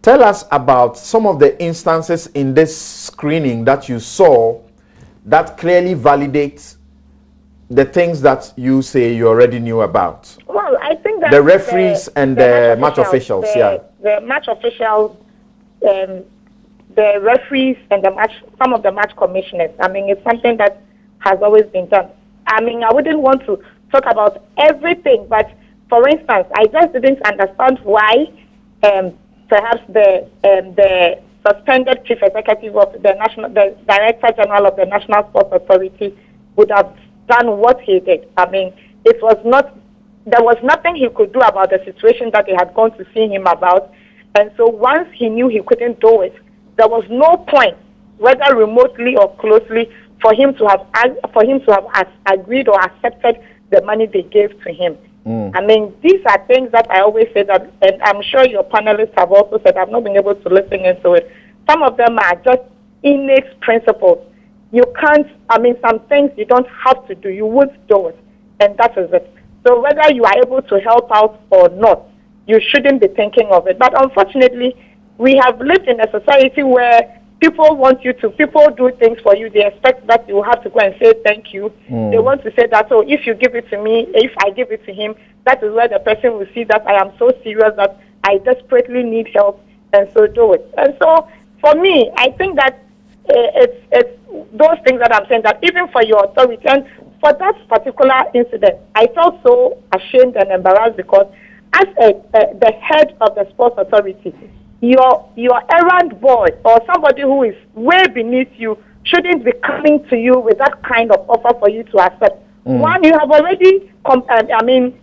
Speaker 1: tell us about some of the instances in this screening that you saw that clearly validates the things that you say you already knew about.
Speaker 7: Well, I think that
Speaker 1: the referees and the match officials,
Speaker 7: the match officials, the referees and some of the match commissioners. I mean, it's something that has always been done. I mean, I wouldn't want to talk about everything, but for instance, I just didn't understand why perhaps the suspended chief executive of the Director General of the National Sports Authority would have done what he did. I mean, there was nothing he could do about the situation that they had gone to see him about. And so once he knew he couldn't do it, there was no point, whether remotely or closely, for him to have agreed or accepted the money they gave to him. I mean, these are things that I always say that, and I'm sure your panelists have also said, I've not been able to listen into it. Some of them are just innate principles. You can't, I mean, some things you don't have to do, you would do it, and that is it. So whether you are able to help out or not, you shouldn't be thinking of it. But unfortunately, we have lived in a society where people do things for you. They expect that you have to go and say thank you. They want to say that, oh, if you give it to me, if I give it to him, that is where the person will see that I am so serious that I desperately need help, and so do it. And so for me, I think that it's those things that I'm saying, that even for your authority, and for that particular incident, I felt so ashamed and embarrassed because as the head of the sports authority, your errand boy or somebody who is way beneath you shouldn't be coming to you with that kind of offer for you to accept. One, you have already, compromised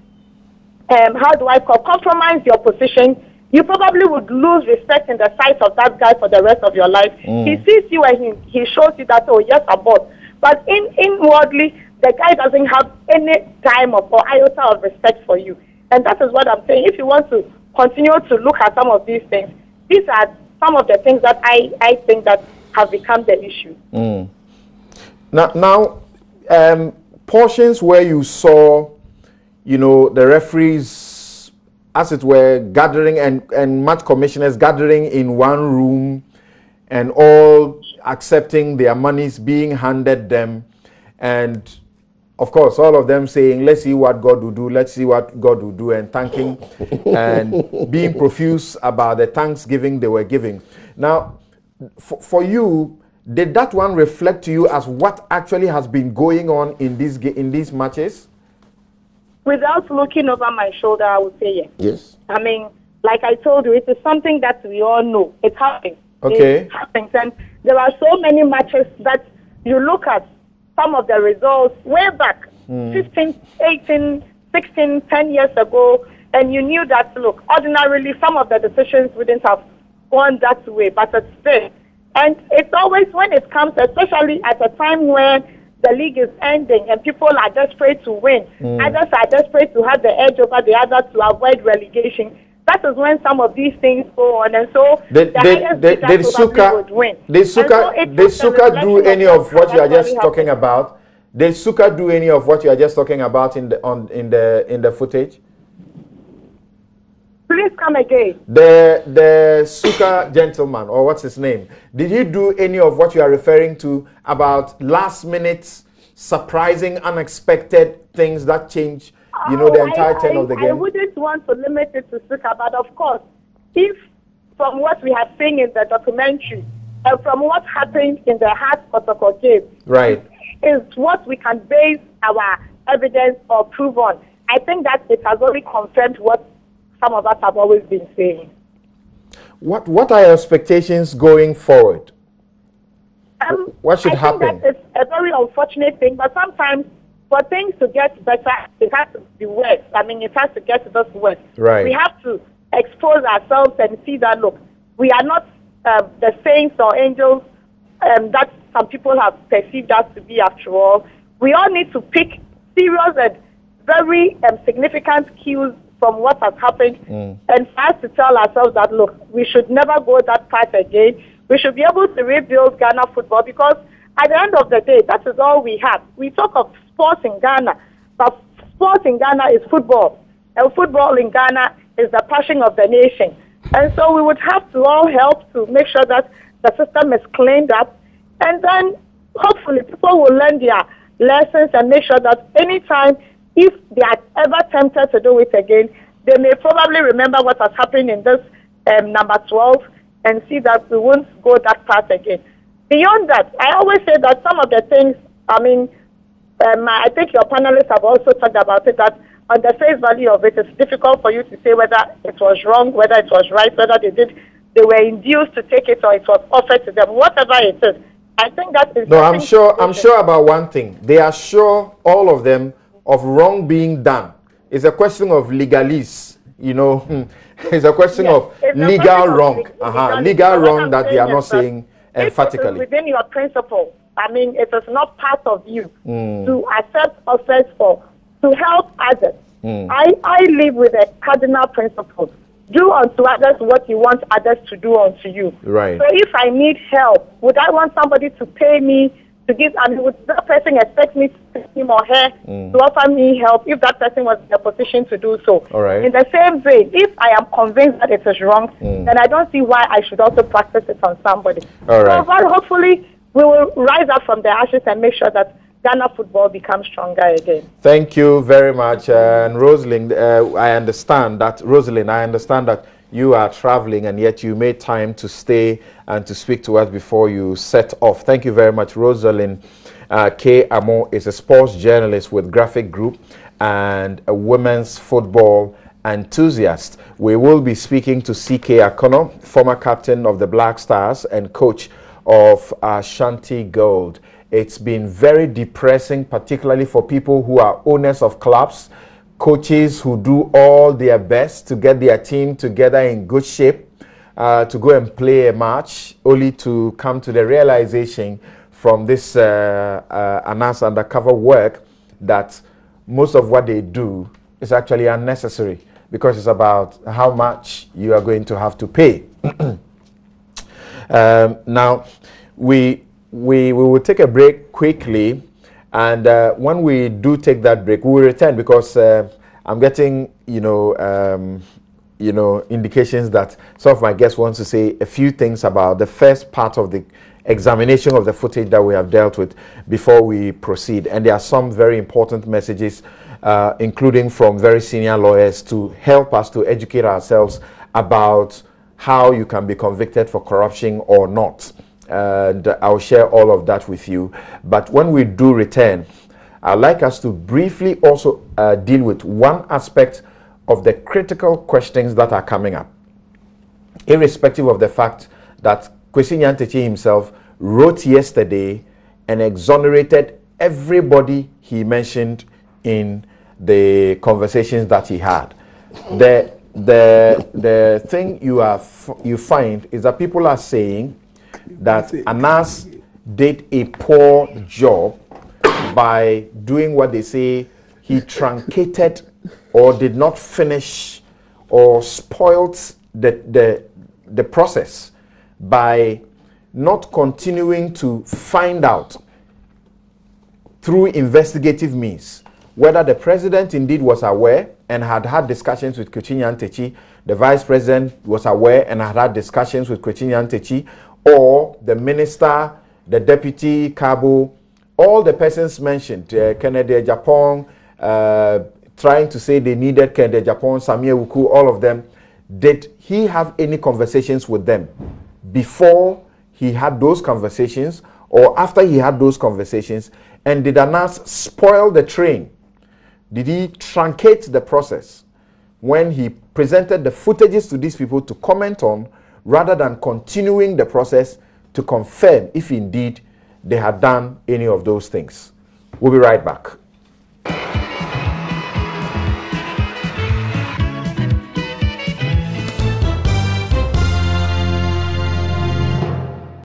Speaker 7: your position. You probably would lose respect in the sight of that guy for the rest of your life. He sees you and he shows you that, oh, yes, I'm bored. But inwardly, the guy doesn't have any time or iota of respect for you. And that is what I'm saying. If you want to continue to look at some of these things, these are some of the things that I think that have become the issue.
Speaker 1: Now, portions where you saw, the referees, as it were, gathering and match commissioners gathering in one room and all accepting their monies being handed them, and of course, all of them saying, let's see what God will do, let's see what God will do, and thanking and being profuse about the thanksgiving they were giving. Now, for you, did that one reflect to you as what actually has been going on in these matches?
Speaker 7: Without looking over my shoulder, I would say yes.
Speaker 2: Yes.
Speaker 7: I mean, like I told you, it is something that we all know. It happens.
Speaker 1: Okay.
Speaker 7: It happens. And there are so many matches that you look at some of the results way back, 15, 18, 16, 10 years ago, and you knew that, look, ordinarily some of the decisions wouldn't have gone that way, but it's still. And it's always when it comes, especially at a time when the league is ending and people are desperate to win, others are desperate to have the edge over the other to avoid relegation. That is when some of these things go on, and so
Speaker 1: did Suka do any of what you are just talking about? Did Suka do any of what you are just talking about in the footage?
Speaker 7: Please come again.
Speaker 1: The Suka gentleman, or what's his name? Did he do any of what you are referring to about last minute, surprising, unexpected things that change? You know, the entire turn of the game.
Speaker 7: I wouldn't want to limit it to Suka, but of course, if from what we have seen in the documentary and from what happened in the Heart Kotoko game,
Speaker 1: right,
Speaker 7: is what we can base our evidence or prove on. I think that it has already confirmed what some of us have always been saying.
Speaker 1: What are your expectations going forward? What should happen?
Speaker 7: I think that it's a very unfortunate thing, but sometimes for things to get better, it has to be worse. I mean, it has to get this worse.
Speaker 1: Right.
Speaker 7: We have to expose ourselves and see that, look, we are not the saints or angels that some people have perceived us to be after all. We all need to pick serious and very significant cues from what has happened and for us to tell ourselves that, look, we should never go that path again. We should be able to rebuild Ghana football because at the end of the day, that is all we have. We talk of sports in Ghana, but sports in Ghana is football. And football in Ghana is the passion of the nation. And so we would have to all help to make sure that the system is cleaned up. And then hopefully people will learn their lessons and make sure that anytime, if they are ever tempted to do it again, they may probably remember what has happened in this number 12 and see that we won't go that path again. Beyond that, I always say that some of the things, I mean, I think your panelists have also talked about it, that on the face value of it, it's difficult for you to say whether it was wrong, whether it was right, whether they were induced to take it or it was offered to them, whatever it is. I think that is...
Speaker 1: No, I'm sure about one thing. They are sure, all of them, of wrong being done. It's a question of legalese, you know. It's a question of legal wrong. Legal wrong that they are not saying emphatically.
Speaker 7: It is within your principle. I mean, it is not part of you to accept offers for, to help others. I live with a cardinal principle. Do unto others what you want others to do unto you.
Speaker 1: Right.
Speaker 7: So if I need help, would I want somebody to pay me to give, I mean, would that person expect me to pay him or her to offer me help if that person was in a position to do so?
Speaker 1: All right.
Speaker 7: In the same vein, if I am convinced that it is wrong, then I don't see why I should also practice it on somebody.
Speaker 1: All right.
Speaker 7: So, well, hopefully, we will rise up from the ashes and make sure that Ghana football becomes stronger again.
Speaker 1: Thank you very much. And Rosalind, I understand that you are traveling and yet you made time to stay and to speak to us before you set off. Thank you very much. Rosalind K. Amo is a sports journalist with Graphic Group and a women's football enthusiast. We will be speaking to C.K. Akono, former captain of the Black Stars and coach of Ashanti Gold. It's been very depressing, particularly for people who are owners of clubs, coaches who do all their best to get their team together in good shape, to go and play a match, only to come to the realization from this announced undercover work that most of what they do is actually unnecessary because it's about how much you are going to have to pay. Now, we will take a break quickly, and when we do take that break, we will return because I'm getting, you know, indications that some of my guests want to say a few things about the first part of the examination of the footage that we have dealt with before we proceed. And there are some very important messages, including from very senior lawyers, to help us to educate ourselves about how you can be convicted for corruption or not. And I'll share all of that with you. But when we do return, I'd like us to briefly also deal with one aspect of the critical questions that are coming up, irrespective of the fact that Nyantakyi himself wrote yesterday and exonerated everybody he mentioned in the conversations that he had. The thing you find is that people are saying that Anas did a poor job by doing what they say he truncated or did not finish or spoilt the process by not continuing to find out through investigative means whether the president indeed was aware and had discussions with Nyantakyi, the vice president was aware and had discussions with Nyantakyi, or the minister, the deputy, Cabo, all the persons mentioned, Kennedy Japan, trying to say they needed Kennedy Japan, Samia Wuku, all of them. Did he have any conversations with them before he had those conversations or after he had those conversations? And did Anas spoil the train? Did he truncate the process when he presented the footages to these people to comment on, rather than continuing the process to confirm if indeed they had done any of those things? We'll be right back.